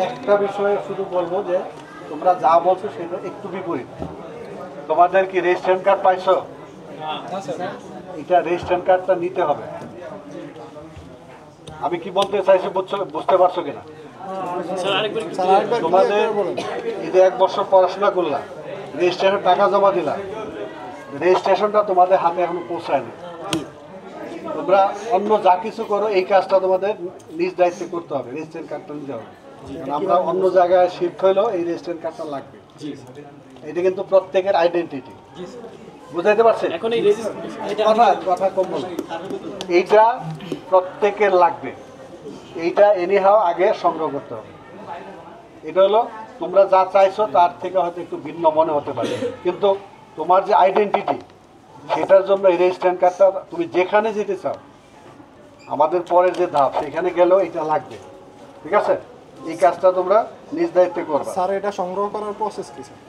একটা বিষয়ে শুধু বলবো যে তোমরা যা বলছো সেটা একটু বিপরীত। তোমাদের কি রেজিস্ট্রেশন কার্ড পাইছো? এটা রেজিস্ট্রেশন কার্ডটা নিতে হবে। আমি কি বলতে চাইছি বুঝতে পারছো কিনা? তোমাদের এই যে 1 বছর পড়াশোনা করলাম, রেজিস্ট্রেশন টাকা জমা দিলাম, রেজিস্ট্রেশনটা তোমাদের হাতে এখনো পৌঁছায়নি। তোমরা অন্য যা কিছু করো এই কাজটা তোমাদের নিজ দায়িত্বে করতে হবে, রেজিস্ট্রেশন কার্ডটা নিতে হবে। আমরা অন্য জায়গায় শিফট হইলেও এই রেজিস্ট্রেশন কার্ডটা লাগবে। এটা কিন্তু প্রত্যেকের আইডেন্টিটি, বুঝাইতে পারছেন? কথা কম বলো। এইটা প্রত্যেকের লাগবে, এইটা এনিহাও আগে সংগ্রহ করতে হবে। এটা হলো তোমরা যা চাইছো তার থেকে হয়তো একটু ভিন্ন মনে হতে পারে, কিন্তু তোমার যে আইডেন্টিটি সেটার জন্য এই রেজিস্ট্রেশন কার্ডটা তুমি যেখানে যেতে চাও, আমাদের পরের যে ধাপ সেখানে গেলেও এটা লাগবে। ঠিক আছে? এই কাজটা তোমরা নিজ দায়িত্বে করবে। স্যার এটা সংগ্রহ করার প্রসেস কি স্যার?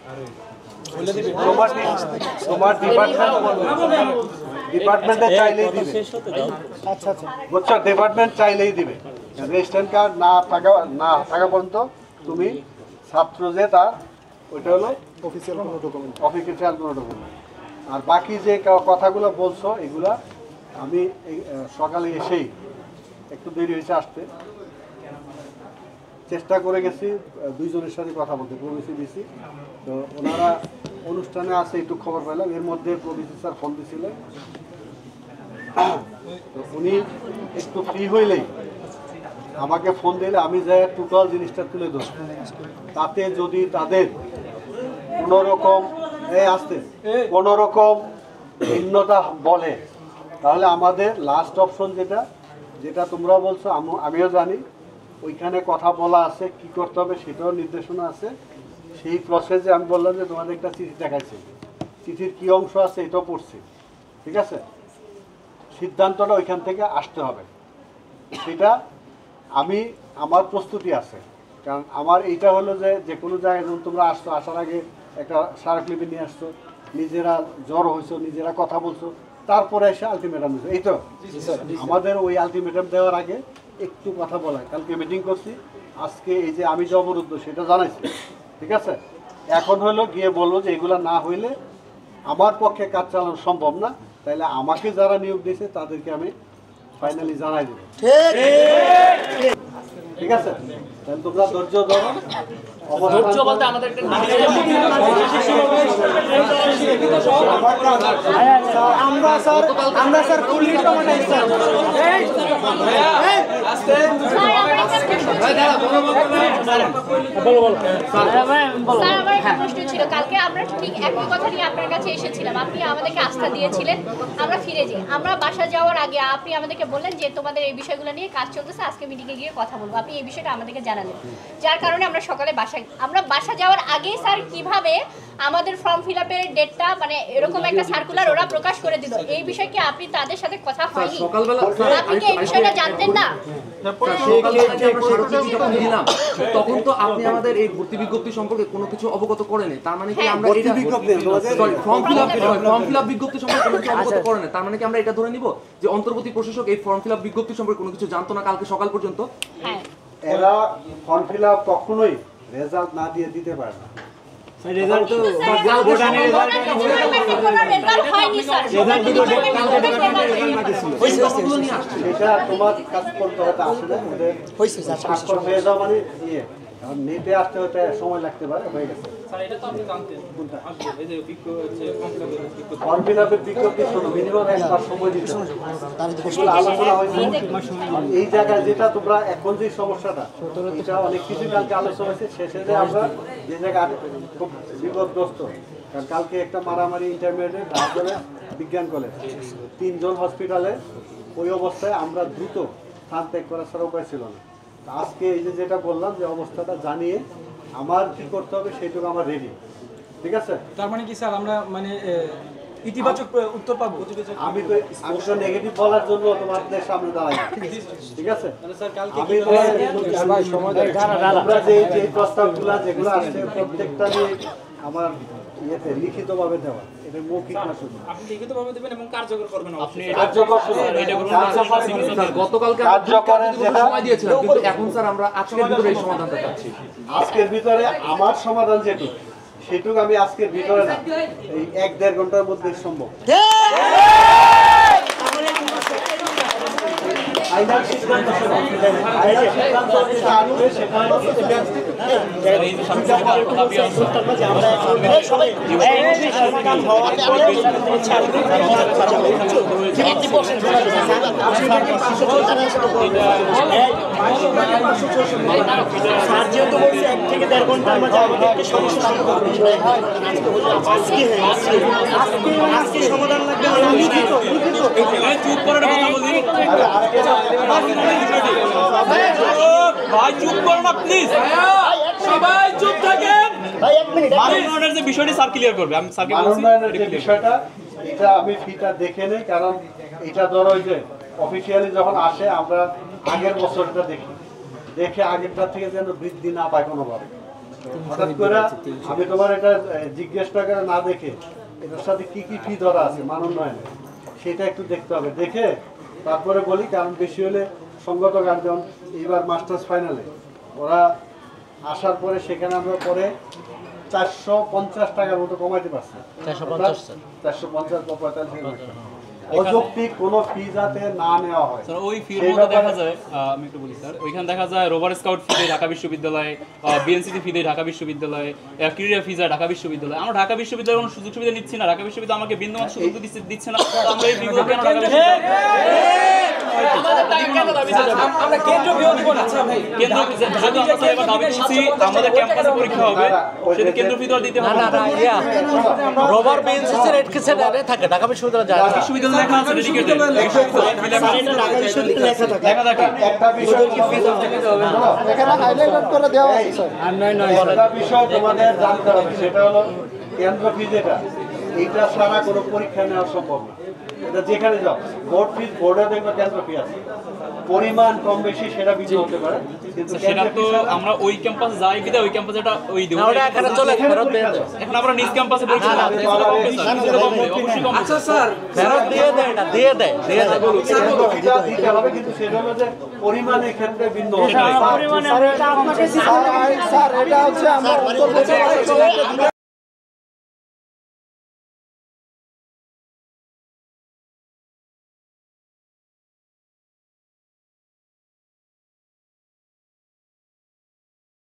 তোমার ডিপার্টমেন্টে চাইলেই দিবে। আচ্ছা আচ্ছা, বুঝছো? ডিপার্টমেন্ট চাইলেই দিবে। রেজিস্ট্রেশন কার্ড না থাকা পর্যন্ত তুমি ছাত্র যে তার ওইটা হলো অফিসিয়াল কোনো ডকুমেন্ট। অফিসিয়াল কোনো ডকুমেন্ট। আর বাকি যে কথাগুলো বলছো এগুলা আমি এই সকালে এসেই একটু দেরি হয়েছে আসতে, চেষ্টা করে গেছি 2 জনের সাথে কথা বলতে, প্রবিসি দিছি। তো ওনারা অনুষ্ঠানে আছে একটু খবর পেলাম, এর মধ্যে প্রবিসি স্যার ফোন দিয়েছিলেন। তো উনি একটু ফ্রি হইলেই আমাকে ফোন দিলে আমি যাই টোটাল জিনিসটা তুলে ধরি। তাতে যদি তাদের কোনো রকম ভিন্নতা বলে, তাহলে আমাদের লাস্ট অপশন যেটা তোমরা বলছো, আমিও জানি, ওইখানে কথা বলা আছে, কি করতে হবে সেটাও নির্দেশনা আছে। সেই প্রসেসে আমি বললাম যে তোমাদের একটা চিঠি দেখাইছি, চিঠির কি অংশ আছে এটাও পড়ছি। ঠিক আছে? সিদ্ধান্তটা ওইখান থেকে আসতে হবে, সেটা আমার প্রস্তুতি আছে। কারণ আমার এইটা হলো যে কোনো জায়গায় যখন তোমরা আসছো, আসার আগে একটা স্মারকলিপি নিয়ে আসছো, নিজেরা জড়ো হয়েছো, নিজেরা কথা বলছো, তারপরে এসে আলটিমেটাম দিচ্ছ। এই তো আমাদের ওই আলটিমেটাম দেওয়ার আগে একটু কথা বলা। কালকে মিটিং করছি, আজকে এই যে আমি যে অবরুদ্ধ সেটা জানাইছি। ঠিক আছে? এখন হলো গিয়ে বলবো যে এগুলা না হইলে আমার পক্ষে কাজ চালানো সম্ভব না, তাইলে আমাকে যারা নিয়োগ দিয়েছে তাদেরকে আমি ফাইনালি জানাই দেবো। ঠিক আছে? তাহলে তোমরা ধৈর্য ধরো। ধৈর্য বলতে আমাদের একটা আমরা স্যার ফুল লিস্ট বানাই স্যার। প্রশ্ন ছিল, কালকে আমরা ঠিক একই কথা নিয়ে আপনার কাছে এসেছিলাম, আপনি আমাদেরকে আস্থা দিয়েছিলেন আমরা ফিরে যাই। আমরা বাসা যাওয়ার আগে আপনি আমাদেরকে বললেন যে তোমাদের এই বিষয়গুলো নিয়ে কাজ চলতেছে, আজকে মিটিংয়ে গিয়ে কথা বলবো। আপনি এই বিষয়টা আমাদেরকে জানালেন, যার কারণে আমরা সকালে বাসা যাওয়ার আগেই স্যার কিভাবে আমাদের ফর্ম ফিল আপের ডেটটা, মানে এরকম একটা সার্কুলার ওরা প্রকাশ করে দিল। এই বিষয়ে কি আপনি তাদের সাথে কথা হয়নি? আপনি কি এই বিষয়টা জানতেন না? তখন তো আপনি আমাদের এই ভর্তি বিজ্ঞপ্তি সম্পর্কে কোনো কিছু অবগত করেন। তার মানে কি আমরা ফর্ম ফিল আপ বিজ্ঞপ্তি সম্পর্কে কোনো কিছু অবগত করেন, তার মানে কি আমরা এটা ধরে নিব যে অন্তর্বর্তী প্রশাসক এই ফর্ম ফিল আপ বিজ্ঞপ্তি সম্পর্কে কোনো কিছু জানতো না কালকে সকাল পর্যন্ত? হ্যাঁ, এরা ফর্ম ফিল আপ কখনোই রেজাল্ট না দিয়ে দিতে পারে না। রেজাল্ট তো হয়নি স্যার। এটা তোমার কাজ করতে হতে আসলে ওদের হয়েছে স্বাক্ষর হয়ে যাওয়া মানে এখন নেটে আসতে হতে সময় লাগতে পারে, হয়ে গেছে। ফর্ম ফিল আপের বিজ্ঞপ্তি শোনো, মিনিমাম 1 মাস সময় দিতে হবে। আলোচনা হয়েছে এই জায়গায়, যেটা তোমরা এখন যে সমস্যাটা, এটা অনেক কিছু কালকে আলোচনা হয়েছে। শেষে যে আমরা যে জায়গায় খুব বিপদগ্রস্ত, কারণ কালকে একটা মারামারি ইন্টারমিডিয়েট বিজ্ঞান কলেজ, 3 জন হসপিটালে, ওই অবস্থায় আমরা দ্রুত স্থান ত্যাগ করা ছাড়া উপায় ছিল না। আজকে এই যেটা বললাম যে অবস্থাটা জানিয়ে আমার কি করতে হবে সেটুকু আমার রেডি। ঠিক আছে? তার মানে কি স্যার আমরা মানে ইতিবাচক উত্তর পাবো? আমি তো নেগেটিভ বলার জন্য তোমাদের সামনে দাঁড়াই। ঠিক আছে? আমরা যে প্রস্তাবগুলো যেগুলো আসছে প্রত্যেকটা নিয়ে আমার ইয়েতে লিখিতভাবে দেওয়া, এটা মৌখিক না শুধু। আপনি লিখিতভাবে দেবেন এবং কার্যকর করবেন আপনি কার্যকর শুধু। স্যার গতকালকে আমরা কার্যকরের যেটা সময় দিয়েছিলাম, কিন্তু এখন স্যার আমরা আজকের ভিতরে এই সমাধানটা চাচ্ছি। আজকের ভিতরে আমার সমাধান যেটুকু সেটুকু আমি আজকের ভিতরে না, এই 1-1.5 ঘন্টার মধ্যে সম্ভব। ফাইনাল সিদ্ধান্ত যেহেতু বলছে 1 থেকে 1.5 ঘন্টার মাঝে আমাদেরকে সমস্যা আজকে সমাধান লাগবে। চুপ করার কথা বলি ভাই, চুপ করো না প্লিজ, সবাই চুপ থাকেন। ভাই 1 মিনিট মানববন্ধনের যে বিষয়টি স্যার ক্লিয়ার করবে, আমি স্যারকে বলছি মানববন্ধনের যে বিষয়টা, এটা আমি ফিটা দেখে নেই, কারণ এটা ধরো ওই যে অফিসিয়ালি যখন আসে আমরা আগের বছরটা দেখি, দেখে আগেরটা থেকে যেন বৃদ্ধি না পায় কোনোভাবে। হঠাৎ করে আমি তোমার এটা জিজ্ঞেসটা করে না দেখে এটার সাথে কি কি ফি ধরা আছে মানোন্নয়নে সেটা একটু দেখতে হবে, দেখে তারপরে বলি। কারণ বেশি হলে সঙ্গত গার্জন এইবার মাস্টার্স ফাইনালে ওরা আসার পরে সেখানে আমরা পরে 450 টাকার মতো কমাইতে পারছি। 450 বা 45 অযৌক্তিক কোনো ফি যাতে না নেওয়া হয়। স্যার ওই ফির মধ্যে দেখা যায়, আমি একটু বলি স্যার, ওইখানে দেখা যায় রোভার স্কাউট ফি দেয় ঢাকা বিশ্ববিদ্যালয়, বিএনসিসি ফি দেয় ঢাকা বিশ্ববিদ্যালয়, ক্রীড়া ফি যায় ঢাকা বিশ্ববিদ্যালয়। আমরা ঢাকা বিশ্ববিদ্যালয়ের কোনো সুযোগ সুবিধা নিচ্ছি না, ঢাকা বিশ্ববিদ্যালয় আমাকে বিন্দুমাত্র সুযোগ দিচ্ছে না, তো আমরা এই ফিগুলো কেন ঢাকা আমরা কেন্দ্র বিরোধী বল। আচ্ছা ভাই, কেন্দ্র যেহেতু আমরা স্যার এবার দাবি করছি আমাদের ক্যাম্পাসে পরীক্ষা হবে, সেটা কেন্দ্র ফি তো আর দিতে হবে না। রোভার বিএনসিসি রেড কেসে থাকে ঢাকা বিশ্ববিদ্যালয় যায় বিশ্ববিদ্যালয় লেখা আছে ডেডিকেটেড ঢাকা বিশ্ববিদ্যালয় লেখা থাকে। লেখা থাকে। একটা বিষয় এখানে হাইলাইট করে দেওয়া আছে স্যার। একটা বিষয় তোমাদের জানতে হবে, সেটা হলো কেন্দ্র ফি যেটা, এইটা ছাড়া কোনো পরীক্ষা নেওয়া সম্ভব না। এটা যেখানে যাও বোর্ড ফি, বোর্ডে দেখবে কেন্দ্র ফি আছে, পরিমাণ কম বেশি সেটা ভিন্ন হতে পারে, কিন্তু সেটা কেন্দ্র তো ফি ছাড়া আমরা ওই ক্যাম্পাসে যাই বিদে ওই ক্যাম্পাসে এটা ওই দেব। এখানে চলে ফেরত দিয়ে দেয়। এখন আমরা নিজ ক্যাম্পাসে পরীক্ষা করব, অবশ্যই কম। আচ্ছা স্যার, ফেরত দিয়ে দেয় না, দিয়ে দেয় কেন্দ্র ফিটা দিতে হবে, কিন্তু সেটা হলো যে পরিমাণের ক্ষেত্রে ভিন্ন হতে পারে। স্যার এটা হচ্ছে আমরা অন্তর্বর্তী